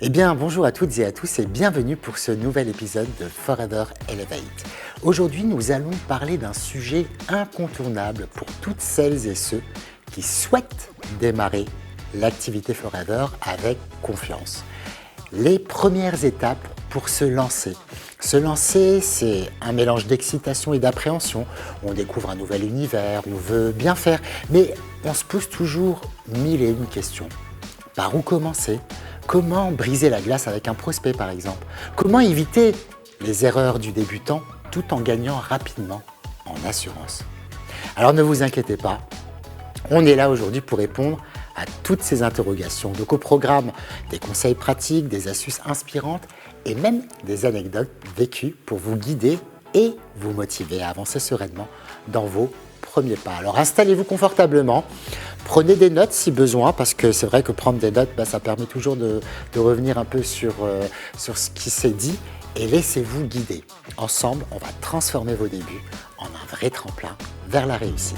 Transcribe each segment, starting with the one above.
Eh bien, bonjour à toutes et à tous et bienvenue pour ce nouvel épisode de Forever Elevate. Aujourd'hui, nous allons parler d'un sujet incontournable pour toutes celles et ceux qui souhaitent démarrer l'activité Forever avec confiance. Les premières étapes pour se lancer. Se lancer, c'est un mélange d'excitation et d'appréhension. On découvre un nouvel univers, on veut bien faire, mais on se pose toujours mille et une questions. Par où commencer ? Comment briser la glace avec un prospect, par exemple ? Comment éviter les erreurs du débutant tout en gagnant rapidement en assurance ? Alors ne vous inquiétez pas, on est là aujourd'hui pour répondre à toutes ces interrogations. Donc au programme, des conseils pratiques, des astuces inspirantes et même des anecdotes vécues pour vous guider et vous motiver à avancer sereinement dans vos premiers pas. Alors installez-vous confortablement, prenez des notes si besoin, parce que c'est vrai que prendre des notes, ça permet toujours de revenir un peu sur ce qui s'est dit et laissez-vous guider. Ensemble, on va transformer vos débuts en un vrai tremplin vers la réussite.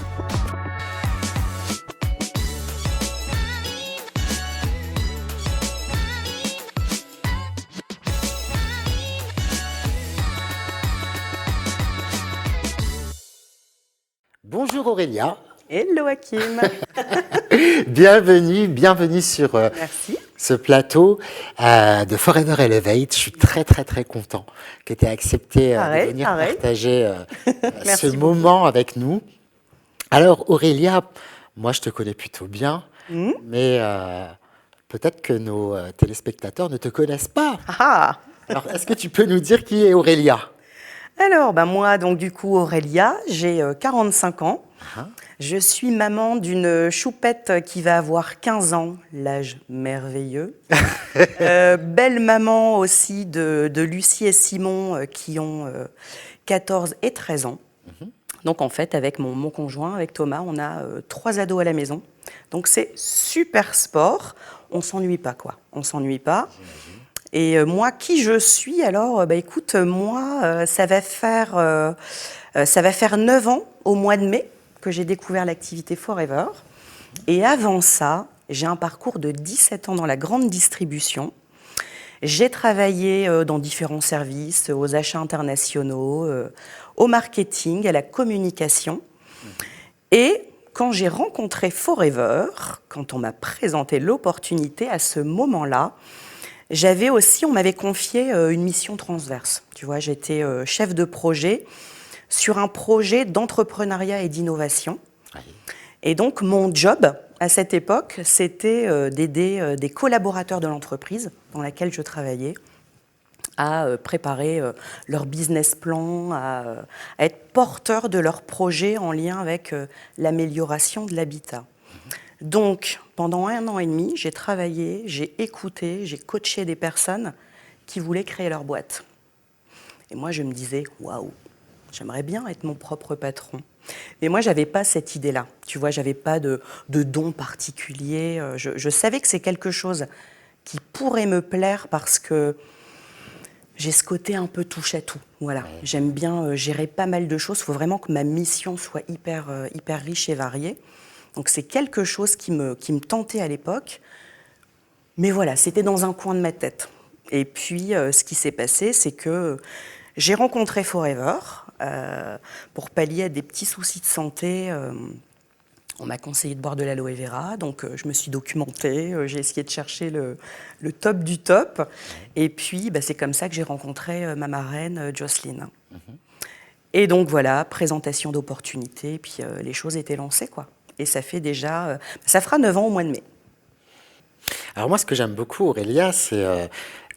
Bonjour Aurélia. Hello Hakim. Bienvenue sur ce plateau de Forever Elevate. Je suis très content que tu aies accepté de venir partager ce moment avec nous. Alors Aurélia, moi je te connais plutôt bien, mais peut-être que nos téléspectateurs ne te connaissent pas. Ah. Alors est-ce que tu peux nous dire qui est Aurélia ? Alors, moi, donc du coup, Aurélia, j'ai 45 ans. Je suis maman d'une choupette qui va avoir 15 ans, l'âge merveilleux. Belle maman aussi de Lucie et Simon qui ont 14 et 13 ans. Donc en fait, avec mon conjoint, avec Thomas, on a 3 ados à la maison. Donc c'est super sport. On s'ennuie pas, quoi. On s'ennuie pas. Et moi, qui je suis? Alors, écoute, moi, ça va faire 9 ans au mois de mai que j'ai découvert l'activité Forever. Et avant ça, j'ai un parcours de 17 ans dans la grande distribution. J'ai travaillé dans différents services, aux achats internationaux, au marketing, à la communication. Et quand j'ai rencontré Forever, quand on m'a présenté l'opportunité, à ce moment-là, on m'avait confié une mission transverse. Tu vois, j'étais chef de projet sur un projet d'entrepreneuriat et d'innovation. Et donc, mon job, à cette époque, c'était d'aider des collaborateurs de l'entreprise dans laquelle je travaillais à préparer leur business plan, à être porteur de leur projet en lien avec l'amélioration de l'habitat. Donc, pendant 1 an et demi, j'ai travaillé, j'ai écouté, j'ai coaché des personnes qui voulaient créer leur boîte. Et moi, je me disais, waouh, j'aimerais bien être mon propre patron. Mais moi, je n'avais pas cette idée-là. Tu vois, je n'avais pas de don particulier. Je savais que c'est quelque chose qui pourrait me plaire parce que j'ai ce côté un peu touche à tout. Voilà. J'aime bien gérer pas mal de choses. Il faut vraiment que ma mission soit hyper riche et variée. Donc c'est quelque chose qui me tentait à l'époque. Mais voilà, c'était dans un coin de ma tête. Et puis, ce qui s'est passé, c'est que j'ai rencontré Forever pour pallier à des petits soucis de santé. On m'a conseillé de boire de l'aloe vera, donc je me suis documentée, j'ai essayé de chercher le top du top. Et puis, c'est comme ça que j'ai rencontré ma marraine, Jocelyne. Et donc voilà, présentation d'opportunités, puis les choses étaient lancées, quoi. Et ça fait déjà, ça fera 9 ans au mois de mai. Alors moi, ce que j'aime beaucoup, Aurélia, c'est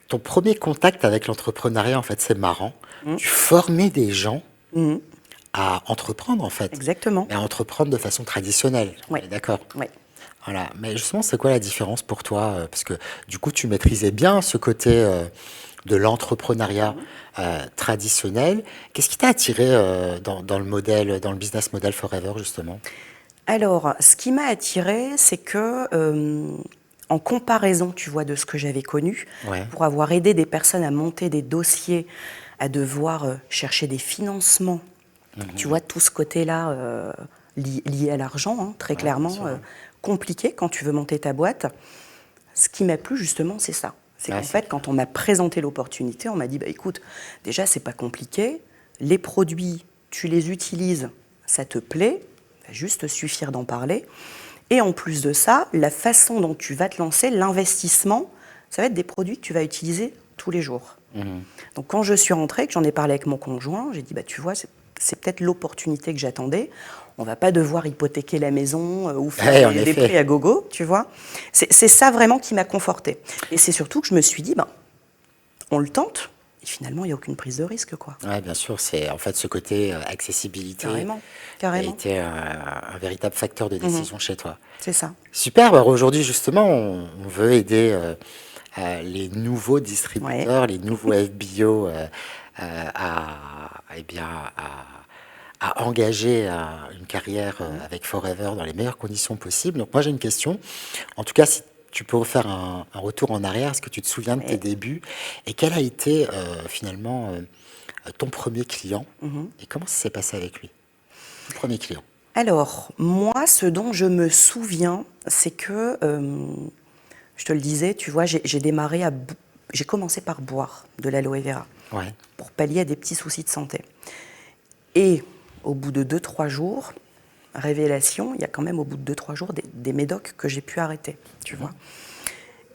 ton premier contact avec l'entrepreneuriat. En fait, c'est marrant. Tu formais des gens à entreprendre, en fait. Exactement. Mais à entreprendre de façon traditionnelle. Oui. D'accord. Oui. Voilà. Mais justement, c'est quoi la différence pour toi ? Parce que du coup, tu maîtrisais bien ce côté de l'entrepreneuriat traditionnel. Qu'est-ce qui t'a attiré dans le business model Forever, justement ? Alors, ce qui m'a attirée, c'est que, en comparaison, tu vois, de ce que j'avais connu, pour avoir aidé des personnes à monter des dossiers, à devoir chercher des financements, tu vois, tout ce côté-là lié à l'argent, hein, très clairement, compliqué quand tu veux monter ta boîte. Ce qui m'a plu, justement, c'est ça. C'est qu'en fait, quand on m'a présenté l'opportunité, on m'a dit, bah, écoute, déjà, c'est pas compliqué. Les produits, tu les utilises, ça te plaît, il va juste suffire d'en parler. Et en plus de ça, la façon dont tu vas te lancer, l'investissement, ça va être des produits que tu vas utiliser tous les jours. Donc quand je suis rentrée, que j'en ai parlé avec mon conjoint, j'ai dit, bah, tu vois, c'est peut-être l'opportunité que j'attendais. On ne va pas devoir hypothéquer la maison ou faire des prix à gogo, tu vois. C'est ça vraiment qui m'a confortée. Et c'est surtout que je me suis dit, ben, on le tente, et finalement, il n'y a aucune prise de risque, quoi. Oui, bien sûr, c'est en fait ce côté accessibilité Carrément. a été un véritable facteur de décision chez toi. C'est ça. Super, alors aujourd'hui justement, on veut aider les nouveaux distributeurs, les nouveaux FBO eh bien, à engager une carrière avec Forever dans les meilleures conditions possibles. Donc moi j'ai une question, en tout cas si tu peux refaire un retour en arrière, est-ce que tu te souviens de tes débuts et quel a été finalement ton premier client et comment ça s'est passé avec lui, ton premier client? Alors, moi, ce dont je me souviens, c'est que, je te le disais, tu vois, j'ai commencé par boire de l'aloe vera pour pallier à des petits soucis de santé. Et au bout de 2-3 jours, révélation, il y a quand même au bout de 2-3 jours des médocs que j'ai pu arrêter, tu vois.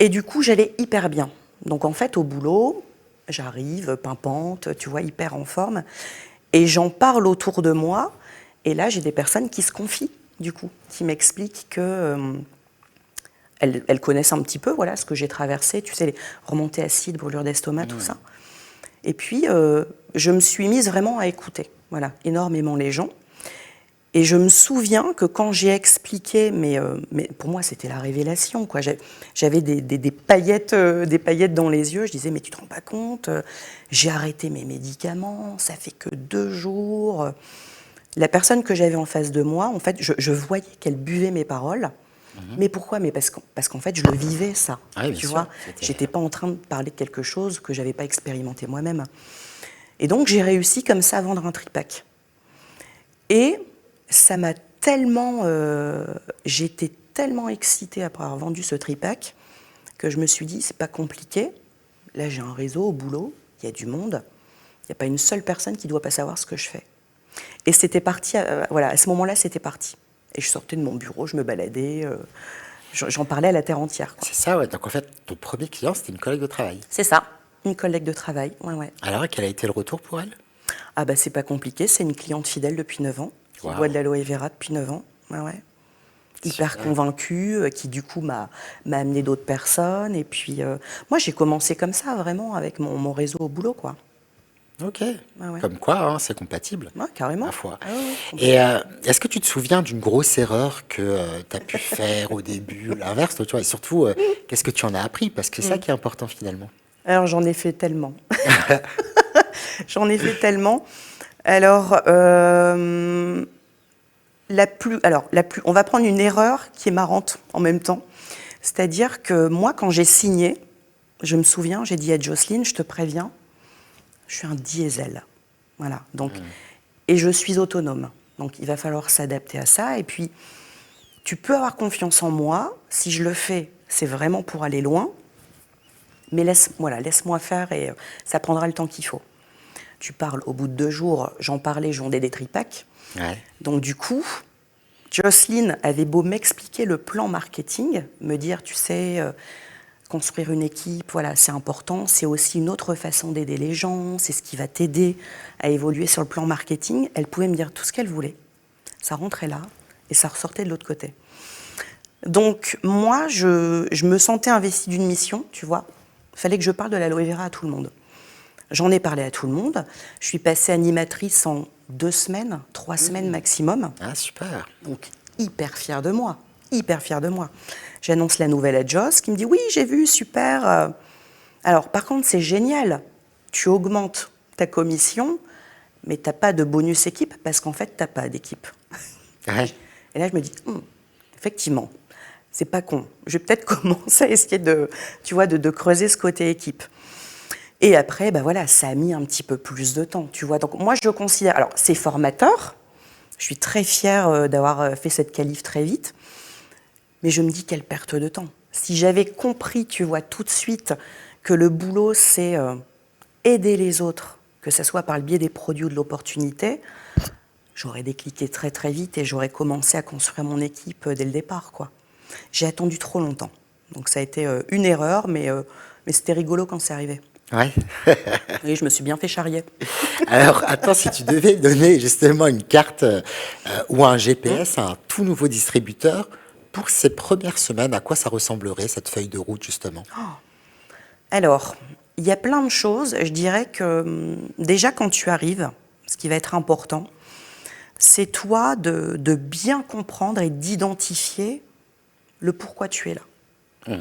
Et du coup, j'allais hyper bien. Donc en fait, au boulot, j'arrive pimpante, tu vois, hyper en forme. Et j'en parle autour de moi. Et là, j'ai des personnes qui se confient, du coup, qui m'expliquent que elles connaissent un petit peu, voilà, ce que j'ai traversé, tu sais, les remontées acides, brûlures d'estomac, tout ça. Et puis, je me suis mise vraiment à écouter, voilà, énormément les gens. Et je me souviens que quand j'ai expliqué, mais pour moi c'était la révélation, quoi. J'avais des paillettes dans les yeux. Je disais mais tu te rends pas compte, j'ai arrêté mes médicaments, ça fait que 2 jours. La personne que j'avais en face de moi, en fait, je voyais qu'elle buvait mes paroles. Mais pourquoi? Mais parce qu'en fait je le vivais ça, tu vois. J'étais pas en train de parler de quelque chose que j'avais pas expérimenté moi-même. Et donc j'ai réussi comme ça à vendre un tripack. Et ça m'a tellement... j'étais tellement excitée après avoir vendu ce tripack que je me suis dit, c'est pas compliqué. Là, j'ai un réseau au boulot, il y a du monde. Il n'y a pas une seule personne qui ne doit pas savoir ce que je fais. Et c'était parti, voilà, à ce moment-là, c'était parti. Et je sortais de mon bureau, je me baladais, j'en parlais à la terre entière, quoi. C'est ça, ouais. Donc en fait, ton premier client, c'était une collègue de travail. C'est ça, une collègue de travail, ouais. Alors, quel a été le retour pour elle? Ah bah c'est pas compliqué, c'est une cliente fidèle depuis 9 ans. Qui boit de l'aloe vera depuis 9 ans. Ouais. Hyper convaincue, qui du coup m'a amené d'autres personnes. Et puis, moi, j'ai commencé comme ça, vraiment, avec mon réseau au boulot, quoi. Ok. Comme quoi, hein, c'est compatible. Ouais, carrément. Ma foi. Et est-ce que tu te souviens d'une grosse erreur que tu as pu faire au début, l'inverse, tu vois, et surtout, qu'est-ce que tu en as appris? Parce que c'est ça qui est important, finalement. Alors, j'en ai fait tellement. J'en ai fait tellement. Alors, on va prendre une erreur qui est marrante en même temps. C'est-à-dire que moi, quand j'ai signé, je me souviens, j'ai dit à Jocelyne, je te préviens, je suis un diesel. Voilà. Donc, et je suis autonome. Donc, il va falloir s'adapter à ça. Et puis, tu peux avoir confiance en moi. Si je le fais, c'est vraiment pour aller loin. Mais laisse-moi faire et ça prendra le temps qu'il faut. Tu parles, au bout de 2 jours, j'en parlais, je vendais des tripacks. Donc du coup, Jocelyne avait beau m'expliquer le plan marketing, me dire, tu sais, construire une équipe, voilà, c'est important, c'est aussi une autre façon d'aider les gens, c'est ce qui va t'aider à évoluer sur le plan marketing. Elle pouvait me dire tout ce qu'elle voulait. Ça rentrait là et ça ressortait de l'autre côté. Donc moi, je me sentais investie d'une mission, tu vois. Il fallait que je parle de l'aloe vera à tout le monde. J'en ai parlé à tout le monde. Je suis passée animatrice en 2 semaines, 3 semaines maximum. Ah, super. Donc, hyper fière de moi. Hyper fière de moi. J'annonce la nouvelle à Joss qui me dit « Oui, j'ai vu, super. » Alors, par contre, c'est génial. Tu augmentes ta commission, mais tu n'as pas de bonus équipe parce qu'en fait, tu n'as pas d'équipe. Et là, je me dis effectivement, c'est pas con. Je vais peut-être commencer à essayer de creuser ce côté équipe. Et après, bah voilà, ça a mis un petit peu plus de temps, tu vois. Donc moi, je considère... Alors, c'est formateur. Je suis très fière d'avoir fait cette qualif très vite. Mais je me dis, quelle perte de temps. Si j'avais compris, tu vois, tout de suite que le boulot, c'est aider les autres, que ce soit par le biais des produits ou de l'opportunité, j'aurais décliqué très très vite et j'aurais commencé à construire mon équipe dès le départ, quoi. J'ai attendu trop longtemps. Donc ça a été une erreur, mais c'était rigolo quand c'est arrivé. Ouais. Oui, je me suis bien fait charrier. Alors, attends, si tu devais donner justement une carte ou un GPS à un tout nouveau distributeur, pour ces premières semaines, à quoi ça ressemblerait cette feuille de route justement? Alors, il y a plein de choses. Je dirais que déjà quand tu arrives, ce qui va être important, c'est toi de bien comprendre et d'identifier le pourquoi tu es là.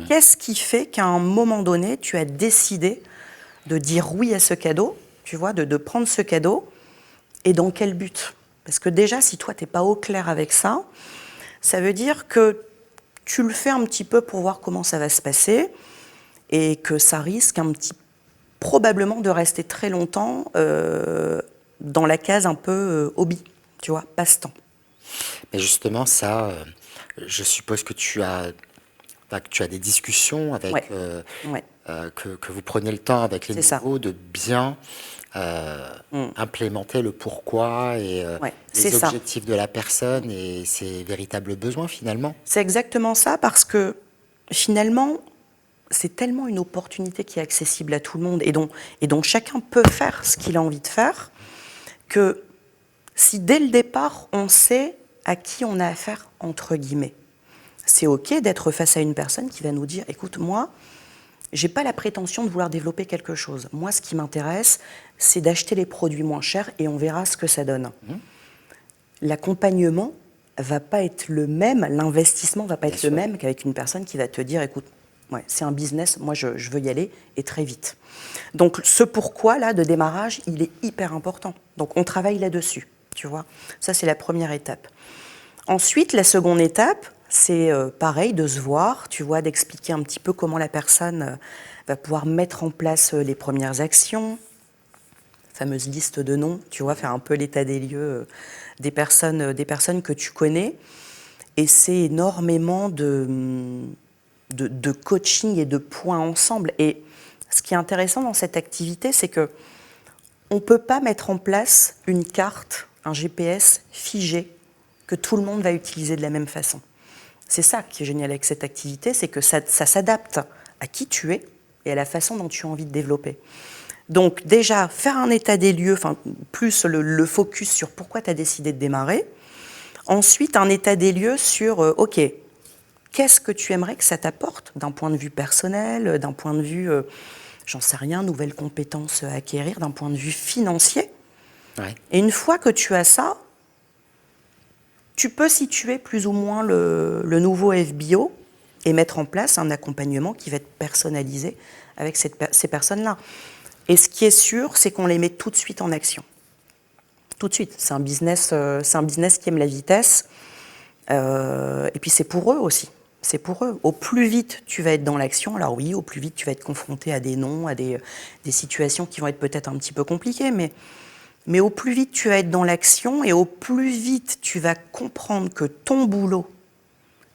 Qu'est-ce qui fait qu'à un moment donné, tu as décidé de dire oui à ce cadeau, tu vois, de prendre ce cadeau, et dans quel but? Parce que déjà, si toi, tu n'es pas au clair avec ça, ça veut dire que tu le fais un petit peu pour voir comment ça va se passer, et que ça risque probablement de rester très longtemps dans la case un peu hobby, tu vois, passe-temps. Mais justement, ça, je suppose que tu as des discussions avec, Ouais. Ouais. que vous prenez le temps avec les C'est ça. nouveaux de bien implémenter le pourquoi et Ouais, c'est les ça. objectifs de la personne et ses véritables besoins finalement. C'est exactement ça, parce que finalement, c'est tellement une opportunité qui est accessible à tout le monde et dont chacun peut faire ce qu'il a envie de faire, que si dès le départ, on sait à qui on a affaire, entre guillemets, c'est OK d'être face à une personne qui va nous dire « Écoute, moi, j'ai pas la prétention de vouloir développer quelque chose. Moi, ce qui m'intéresse, c'est d'acheter les produits moins chers et on verra ce que ça donne. » L'accompagnement va pas être le même, l'investissement va pas être le même qu'avec une personne qui va te dire « Écoute, ouais, c'est un business, moi je veux y aller et très vite. » Donc ce pourquoi là de démarrage, il est hyper important. Donc on travaille là-dessus, tu vois. Ça c'est la première étape. Ensuite, la seconde étape, c'est pareil de se voir, tu vois, d'expliquer un petit peu comment la personne va pouvoir mettre en place les premières actions, fameuse liste de noms, tu vois, faire un peu l'état des lieux des personnes que tu connais. Et c'est énormément de coaching et de points ensemble. Et ce qui est intéressant dans cette activité, c'est que on ne peut pas mettre en place une carte, un GPS figé que tout le monde va utiliser de la même façon. C'est ça qui est génial avec cette activité, c'est que ça s'adapte à qui tu es et à la façon dont tu as envie de développer. Donc déjà, faire un état des lieux, enfin, plus le focus sur pourquoi tu as décidé de démarrer. Ensuite, un état des lieux sur, OK, qu'est-ce que tu aimerais que ça t'apporte d'un point de vue personnel, d'un point de vue, j'en sais rien, nouvelles compétences à acquérir, d'un point de vue financier. Ouais. Et une fois que tu as ça, tu peux situer plus ou moins le nouveau FBO et mettre en place un accompagnement qui va être personnalisé avec ces personnes-là. Et ce qui est sûr, c'est qu'on les met tout de suite en action. Tout de suite. C'est un business qui aime la vitesse. Et puis c'est pour eux aussi. C'est pour eux. Au plus vite tu vas être dans l'action, alors oui, au plus vite tu vas être confronté à des noms, à des situations qui vont être peut-être un petit peu compliquées, mais au plus vite tu vas être dans l'action et au plus vite tu vas comprendre que ton boulot,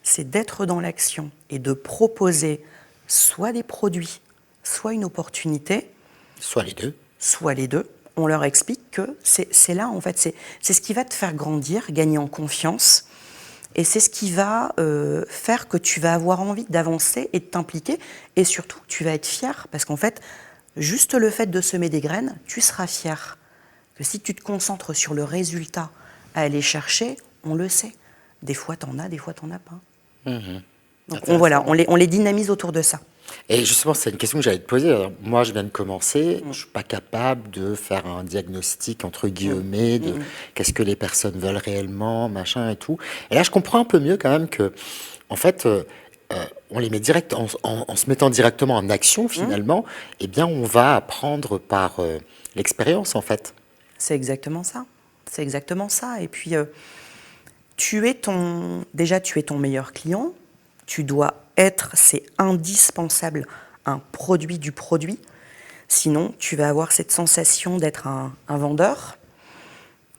c'est d'être dans l'action et de proposer soit des produits, soit une opportunité. Soit les deux. Soit les deux. On leur explique que c'est là, en fait, c'est ce qui va te faire grandir, gagner en confiance. Et c'est ce qui va faire que tu vas avoir envie d'avancer et de t'impliquer. Et surtout, tu vas être fier. Parce qu'en fait, juste le fait de semer des graines, tu seras fier. Que si tu te concentres sur le résultat à aller chercher, on le sait. Des fois, t'en as, des fois, t'en as pas. Donc, on les dynamise autour de ça. Et justement, c'est une question que j'allais te poser. Alors, moi, je viens de commencer, je ne suis pas capable de faire un diagnostic, entre guillemets, de qu'est-ce que les personnes veulent réellement, machin et tout. Et là, je comprends un peu mieux quand même que, en fait, on les met direct, en se mettant directement en action, finalement, eh bien, on va apprendre par l'expérience, en fait. C'est exactement ça. C'est exactement ça. Et puis, tu es ton meilleur client. Tu dois être, c'est indispensable, un produit du produit. Sinon, tu vas avoir cette sensation d'être un vendeur.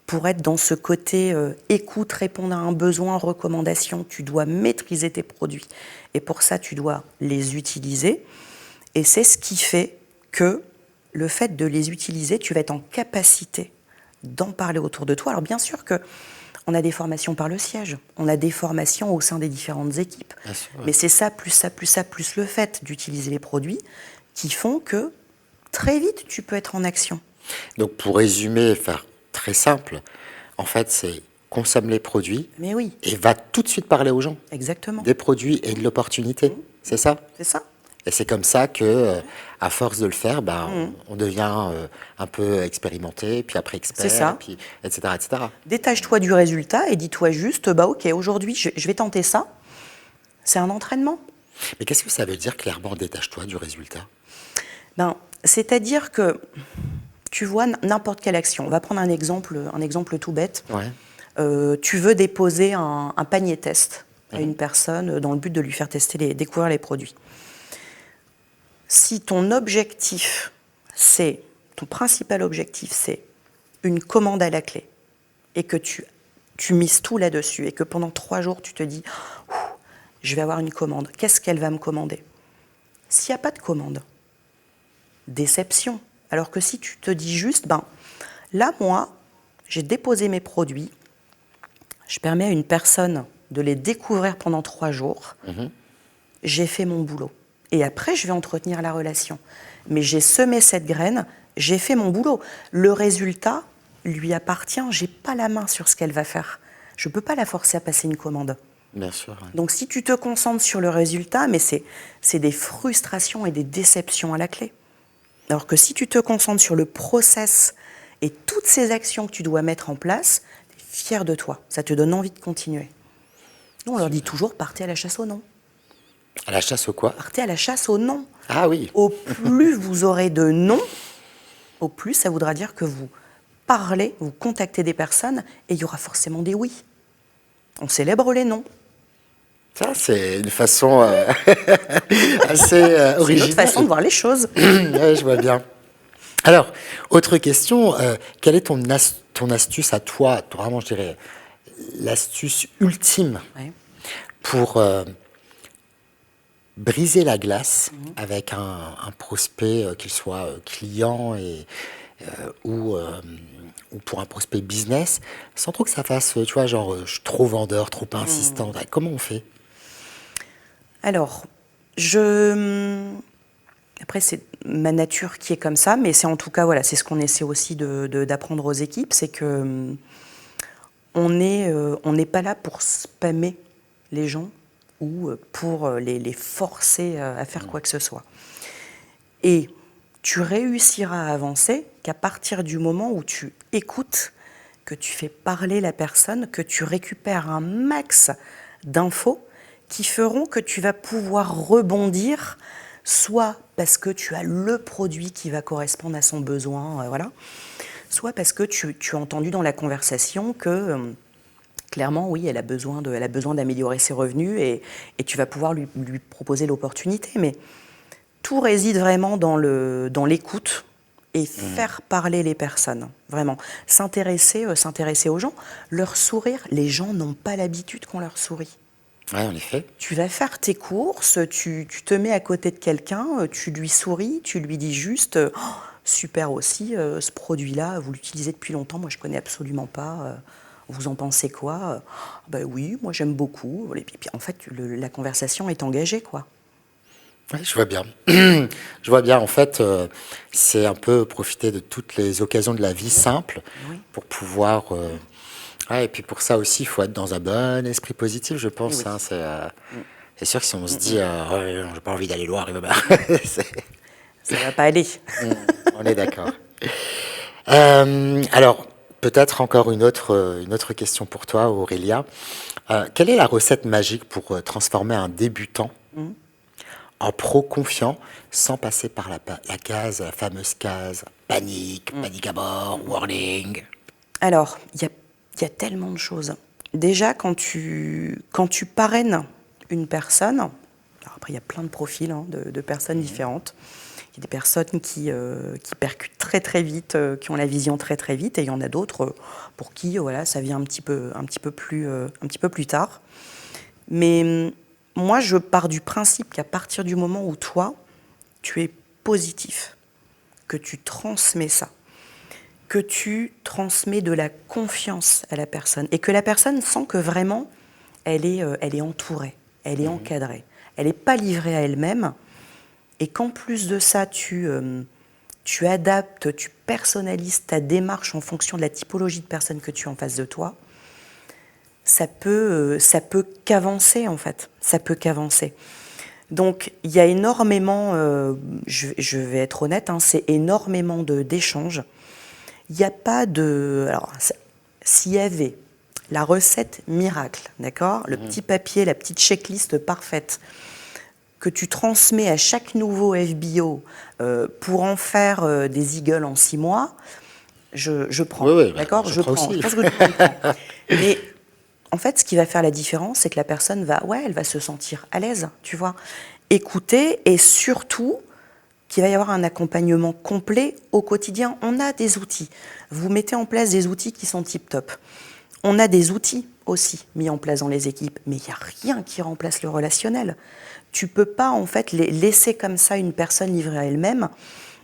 Pour être dans ce côté écoute, répondre à un besoin, recommandation, tu dois maîtriser tes produits. Et pour ça, tu dois les utiliser. Et c'est ce qui fait que le fait de les utiliser, tu vas être en capacité d'en parler autour de toi. Alors bien sûr que on a des formations par le siège, on a des formations au sein des différentes équipes. Bien sûr, Mais c'est ça, plus ça, plus ça, plus le fait d'utiliser les produits qui font que très vite, tu peux être en action. Donc pour résumer et faire très simple, en fait, c'est consomme les produits Mais oui, et va tout de suite parler aux gens exactement. des produits et de l'opportunité. C'est ça? C'est ça. Et c'est comme ça que, à force de le faire, on devient un peu expérimenté, puis après expert, C'est ça. puis etc., etc. Détache-toi du résultat et dis-toi juste, bah ok, aujourd'hui, je vais tenter ça. C'est un entraînement. Mais qu'est-ce que ça veut dire clairement, détache-toi du résultat? C'est-à-dire que tu vois n'importe quelle action. On va prendre un exemple tout bête. Ouais. Tu veux déposer un panier test à une personne dans le but de lui faire découvrir les produits. Si ton principal objectif, c'est une commande à la clé, et que tu mises tout là-dessus, et que pendant 3 jours, tu te dis « je vais avoir une commande, qu'est-ce qu'elle va me commander ?» S'il n'y a pas de commande, déception. Alors que si tu te dis juste, là, moi, j'ai déposé mes produits, je permets à une personne de les découvrir pendant 3 jours, j'ai fait mon boulot. Et après, je vais entretenir la relation. Mais j'ai semé cette graine, j'ai fait mon boulot. Le résultat lui appartient, je n'ai pas la main sur ce qu'elle va faire. Je ne peux pas la forcer à passer une commande. Bien sûr. Ouais. Donc si tu te concentres sur le résultat, mais c'est des frustrations et des déceptions à la clé. Alors que si tu te concentres sur le process et toutes ces actions que tu dois mettre en place, tu es fier de toi, ça te donne envie de continuer. Nous, on leur dit toujours, partez à la chasse au non. À la chasse au quoi? Partez à la chasse au non. Ah oui. Au plus vous aurez de non, au plus ça voudra dire que vous parlez, vous contactez des personnes et il y aura forcément des oui. On célèbre les non. Ça, c'est une façon assez C'est originale. une autre façon de voir les choses. Ouais, je vois bien. Alors, autre question, quelle est ton astuce à toi, vraiment, je dirais, l'astuce ultime Ouais. pour briser la glace avec un prospect, qu'il soit client ou pour un prospect business, sans trop que ça fasse, tu vois, genre, je suis trop vendeur, trop insistant. Comment on fait? Alors, après, c'est ma nature qui est comme ça, mais c'est en tout cas, voilà, c'est ce qu'on essaie aussi d'apprendre aux équipes, c'est que on n'est pas là pour spammer les gens ou pour les forcer à faire quoi que ce soit. Et tu réussiras à avancer qu'à partir du moment où tu écoutes, que tu fais parler la personne, que tu récupères un max d'infos qui feront que tu vas pouvoir rebondir, soit parce que tu as le produit qui va correspondre à son besoin, voilà, soit parce que tu as entendu dans la conversation que clairement, oui, elle a besoin d'améliorer ses revenus et tu vas pouvoir lui proposer l'opportunité. Mais tout réside vraiment dans l'écoute et faire parler les personnes, vraiment. S'intéresser aux gens, leur sourire. Les gens n'ont pas l'habitude qu'on leur sourit. Oui, en effet. Tu vas faire tes courses, tu te mets à côté de quelqu'un, tu lui souris, tu lui dis juste oh, super aussi, ce produit-là, vous l'utilisez depuis longtemps, moi je ne connais absolument pas, vous en pensez quoi? Ben oui, moi j'aime beaucoup. Et puis en fait, la conversation est engagée, quoi. Oui, je vois bien. Je vois bien, en fait, c'est un peu profiter de toutes les occasions de la vie simple Oui. pour pouvoir... ouais, et puis pour ça aussi, il faut être dans un bon esprit positif, je pense. Oui. Hein, c'est sûr que si on se dit ouais, non, j'ai pas envie d'aller loin, Ça va pas aller. on est d'accord. Alors, peut-être encore une autre question pour toi, Aurélia. Quelle est la recette magique pour transformer un débutant en pro confiant sans passer par la fameuse case panique, panique à bord, warning? Alors, il y a tellement de choses. Déjà, quand tu parraines une personne, alors après il y a plein de profils de personnes différentes. Il y a des personnes qui percutent très très vite, qui ont la vision très très vite, et il y en a d'autres pour qui voilà, ça vient un petit peu plus tard. Mais moi, je pars du principe qu'à partir du moment où toi, tu es positif, que tu transmets ça, que tu transmets de la confiance à la personne et que la personne sent que vraiment elle est entourée, elle est encadrée, elle n'est pas livrée à elle-même et qu'en plus de ça, tu adaptes, tu personnalises ta démarche en fonction de la typologie de personne que tu as en face de toi, ça peut qu'avancer en fait, ça peut qu'avancer. Donc il y a énormément, je vais être honnête, hein, c'est énormément d'échanges. Il n'y a pas de... Alors, s'il y avait la recette miracle, d'accord, le petit papier, la petite checklist parfaite que tu transmets à chaque nouveau FBO pour en faire des eagles en 6 mois, je prends. Oui, d'accord, je prends prends. aussi. Je pense que tout le monde prend. Mais en fait, ce qui va faire la différence, c'est que la personne elle va se sentir à l'aise, tu vois, écouter et surtout qu'il va y avoir un accompagnement complet au quotidien. On a des outils. Vous mettez en place des outils qui sont tip-top. On a des outils aussi mis en place dans les équipes, mais il n'y a rien qui remplace le relationnel. Tu ne peux pas en fait laisser comme ça une personne livrée à elle-même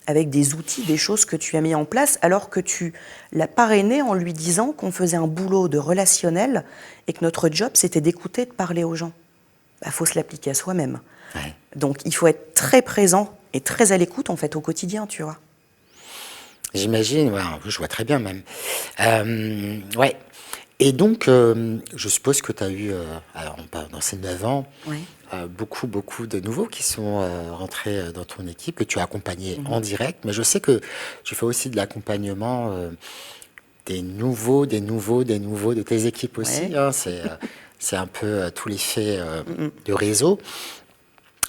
avec des outils, des choses que tu as mis en place, alors que tu l'as parrainé en lui disant qu'on faisait un boulot de relationnel et que notre job, c'était d'écouter, de parler aux gens. Faut se l'appliquer à soi-même. Ouais. Donc, il faut être très présent et très à l'écoute, en fait, au quotidien, tu vois. J'imagine, ouais, je vois très bien même. Ouais. Et donc, je suppose que tu as eu, alors, dans ces 9 ans, Oui. beaucoup de nouveaux qui sont rentrés dans ton équipe, que tu as accompagnés en direct. Mais je sais que tu fais aussi de l'accompagnement des nouveaux de tes équipes aussi. Ouais. Hein. C'est un peu tout l'effet de réseau.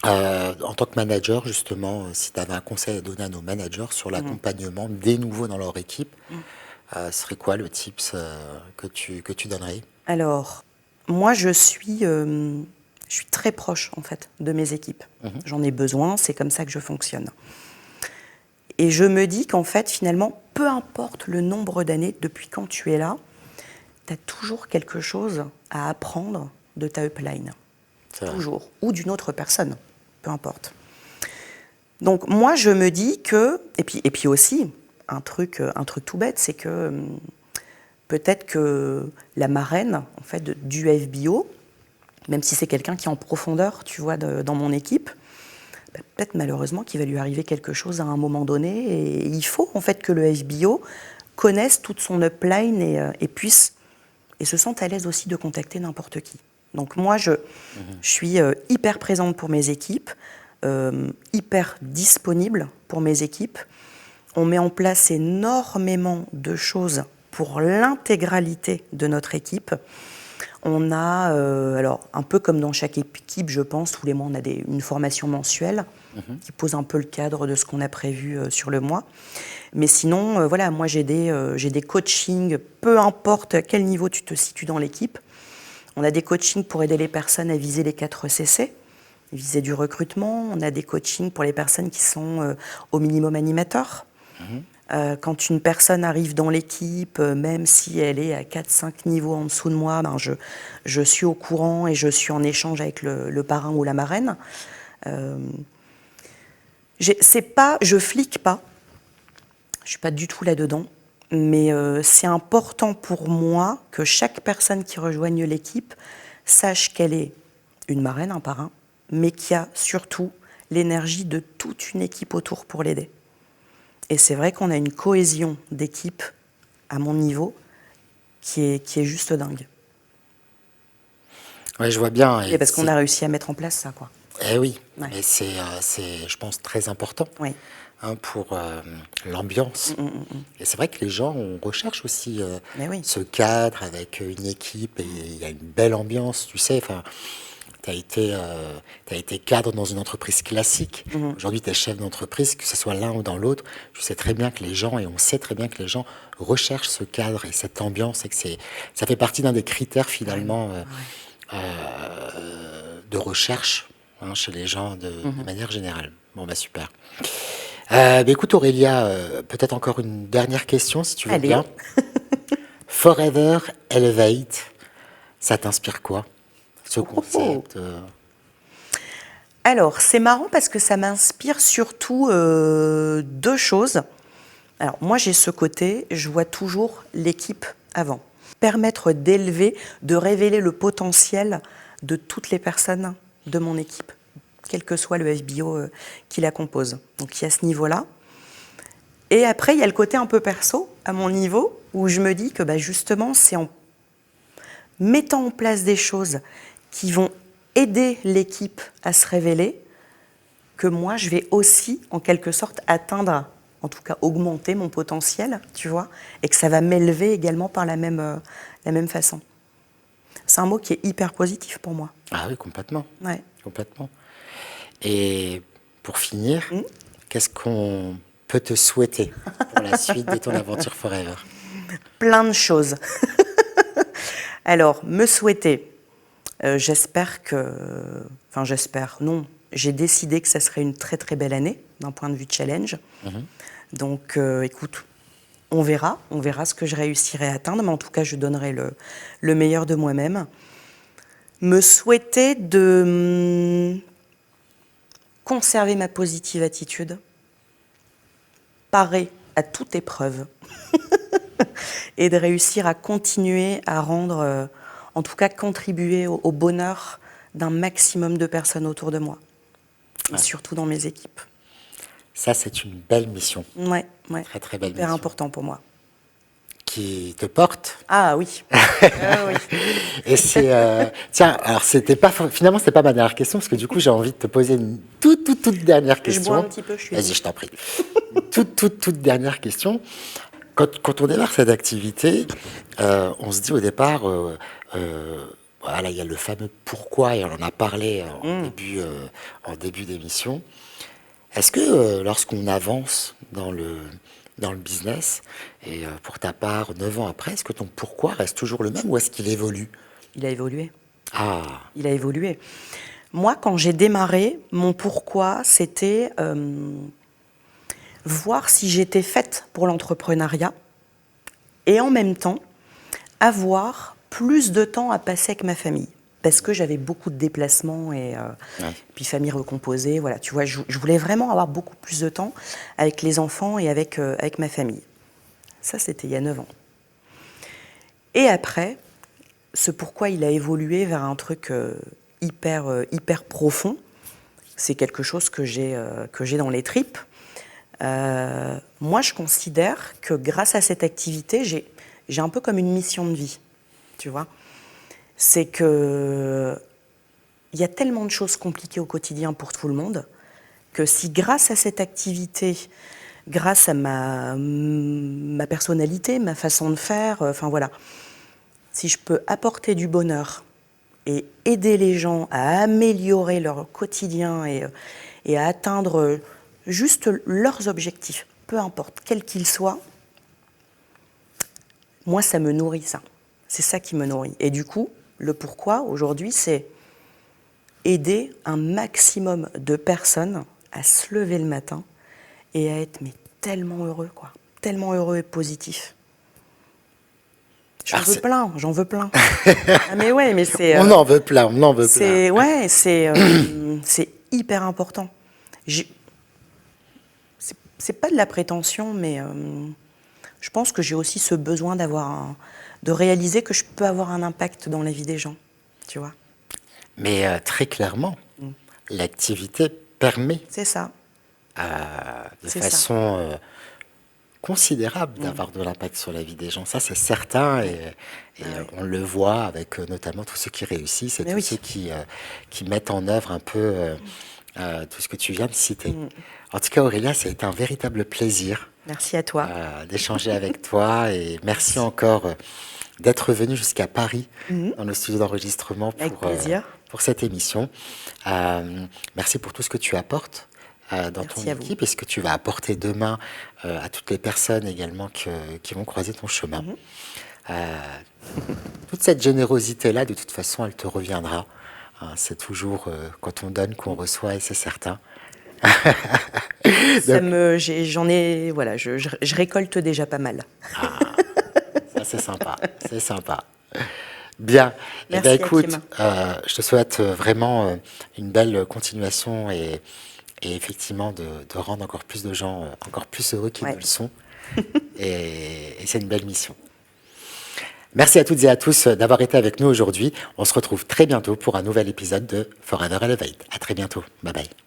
En tant que manager, justement, si tu avais un conseil à donner à nos managers sur l'accompagnement des nouveaux dans leur équipe, serait quoi le tips que tu donnerais? Alors, moi, je suis très proche, en fait, de mes équipes. J'en ai besoin, c'est comme ça que je fonctionne. Et je me dis qu'en fait, finalement, peu importe le nombre d'années depuis quand tu es là, tu as toujours quelque chose à apprendre de ta upline. C'est vrai. Toujours. Ou d'une autre personne, peu importe. Donc moi, je me dis que... Et puis aussi, un truc tout bête, c'est que peut-être que la marraine, en fait, du FBO, même si c'est quelqu'un qui est en profondeur, tu vois, dans mon équipe, peut-être malheureusement qu'il va lui arriver quelque chose à un moment donné. Et il faut en fait que le FBO connaisse toute son upline et puisse et se sente à l'aise aussi de contacter n'importe qui. Donc moi, je suis hyper présente pour mes équipes, hyper disponible pour mes équipes. On met en place énormément de choses pour l'intégralité de notre équipe. On a, alors un peu comme dans chaque équipe, je pense, tous les mois, on a une formation mensuelle qui pose un peu le cadre de ce qu'on a prévu sur le mois. Mais sinon, voilà, moi j'ai des coachings, peu importe à quel niveau tu te situes dans l'équipe. On a des coachings pour aider les personnes à viser les 4 CC, viser du recrutement. On a des coachings pour les personnes qui sont au minimum animateurs. Quand une personne arrive dans l'équipe, même si elle est à 4-5 niveaux en dessous de moi, ben je suis au courant et je suis en échange avec le parrain ou la marraine. Je flique pas, je suis pas du tout là-dedans, mais c'est important pour moi que chaque personne qui rejoigne l'équipe sache qu'elle est une marraine, un parrain, mais qu'il y a surtout l'énergie de toute une équipe autour pour l'aider. Et c'est vrai qu'on a une cohésion d'équipe à mon niveau qui est juste dingue. Ouais, je vois bien. Et parce qu'on a réussi à mettre en place ça, quoi. Eh oui, Ouais. mais c'est, je pense, très important Oui. pour l'ambiance. Et c'est vrai que les gens, on recherche aussi Mais oui. ce cadre avec une équipe et il y a une belle ambiance, tu sais. Enfin, tu as été cadre dans une entreprise classique. Aujourd'hui, tu es chef d'entreprise, que ce soit l'un ou dans l'autre. Tu sais très bien que les gens, et on sait très bien que les gens recherchent ce cadre et cette ambiance et que ça fait partie d'un des critères finalement de recherche chez les gens de manière générale. Bon, bah super. Écoute Aurélia, peut-être encore une dernière question si tu veux Allez. bien. Forever Elevate, ça t'inspire quoi, ce concept Alors, c'est marrant parce que ça m'inspire surtout deux choses. Alors, moi, j'ai ce côté, je vois toujours l'équipe avant. Permettre d'élever, de révéler le potentiel de toutes les personnes de mon équipe, quel que soit le FBO qui la compose. Donc, il y a ce niveau-là. Et après, il y a le côté un peu perso, à mon niveau, où je me dis que justement, c'est en mettant en place des choses qui vont aider l'équipe à se révéler que moi, je vais aussi, en quelque sorte, atteindre, en tout cas augmenter mon potentiel, tu vois, et que ça va m'élever également par la même façon. C'est un mot qui est hyper positif pour moi. Ah oui, complètement. Ouais. Complètement. Et pour finir, qu'est-ce qu'on peut te souhaiter pour la suite de ton aventure Forever? Plein de choses. Alors, me souhaiter, j'espère non, j'ai décidé que ça serait une très très belle année d'un point de vue challenge. Donc, écoute, on verra ce que je réussirai à atteindre, mais en tout cas, je donnerai le meilleur de moi-même. Me souhaiter de conserver ma positive attitude, parer à toute épreuve et de réussir à continuer à rendre, en tout cas contribuer au bonheur d'un maximum de personnes autour de moi, et surtout dans mes équipes. Ça, c'est une belle mission. Ouais. Très, très belle Hyper mission. important pour moi. Qui te porte. Ah oui. Oui. Et c'est... tiens, alors finalement, c'était pas ma dernière question, parce que du coup, j'ai envie de te poser une toute dernière question. Je bois un petit peu, je suis... Vas-y, je t'en prie. toute dernière question. Quand on démarre cette activité, on se dit au départ, voilà, il y a le fameux pourquoi, et on en a parlé en début d'émission. Est-ce que lorsqu'on avance dans le business, et pour ta part, 9 ans après, est-ce que ton pourquoi reste toujours le même ou est-ce qu'il évolue? Il a évolué. Ah. Il a évolué. Moi, quand j'ai démarré, mon pourquoi, c'était voir si j'étais faite pour l'entrepreneuriat et en même temps, avoir plus de temps à passer avec ma famille. Parce que j'avais beaucoup de déplacements et puis famille recomposée. Voilà, tu vois, je voulais vraiment avoir beaucoup plus de temps avec les enfants et avec ma famille. Ça, c'était il y a 9 ans. Et après, ce pourquoi il a évolué vers un truc hyper profond. C'est quelque chose que j'ai dans les tripes. Moi, je considère que grâce à cette activité, j'ai un peu comme une mission de vie, tu vois. C'est que il y a tellement de choses compliquées au quotidien pour tout le monde que si grâce à cette activité, grâce à ma personnalité, ma façon de faire, enfin voilà, si je peux apporter du bonheur et aider les gens à améliorer leur quotidien et à atteindre juste leurs objectifs, peu importe quels qu'ils soient, moi ça me nourrit ça. C'est ça qui me nourrit. Et du coup, le pourquoi aujourd'hui, c'est aider un maximum de personnes à se lever le matin et à être tellement heureux, quoi. Tellement heureux et positif. J'en veux plein. Ah mais ouais, mais c'est... on en veut plein. Ouais, c'est hyper important. C'est pas de la prétention, mais je pense que j'ai aussi ce besoin de réaliser que je peux avoir un impact dans la vie des gens, tu vois. Mais très clairement, l'activité permet C'est ça. de façon considérable d'avoir de l'impact sur la vie des gens. Ça, c'est certain, et on le voit avec notamment tous ceux qui réussissent et ceux qui mettent en œuvre un peu tout ce que tu viens de citer. En tout cas, Aurélia, ça a été un véritable plaisir. Merci à toi. D'échanger avec toi, et merci encore d'être venu jusqu'à Paris dans le studio d'enregistrement pour cette émission. Merci pour tout ce que tu apportes dans ton équipe et ce que tu vas apporter demain à toutes les personnes également qui vont croiser ton chemin. Toute cette générosité-là, de toute façon, elle te reviendra. C'est toujours quand on donne qu'on reçoit, et c'est certain. Je récolte déjà pas mal. Ça c'est sympa, c'est sympa. Bien. Eh Merci, bien, écoute, Hakim. je te souhaite vraiment une belle continuation et effectivement de rendre encore plus de gens encore plus heureux qu'ils Ouais. ne le sont. Et c'est une belle mission. Merci à toutes et à tous d'avoir été avec nous aujourd'hui. On se retrouve très bientôt pour un nouvel épisode de Forever Elevate. À très bientôt. Bye bye.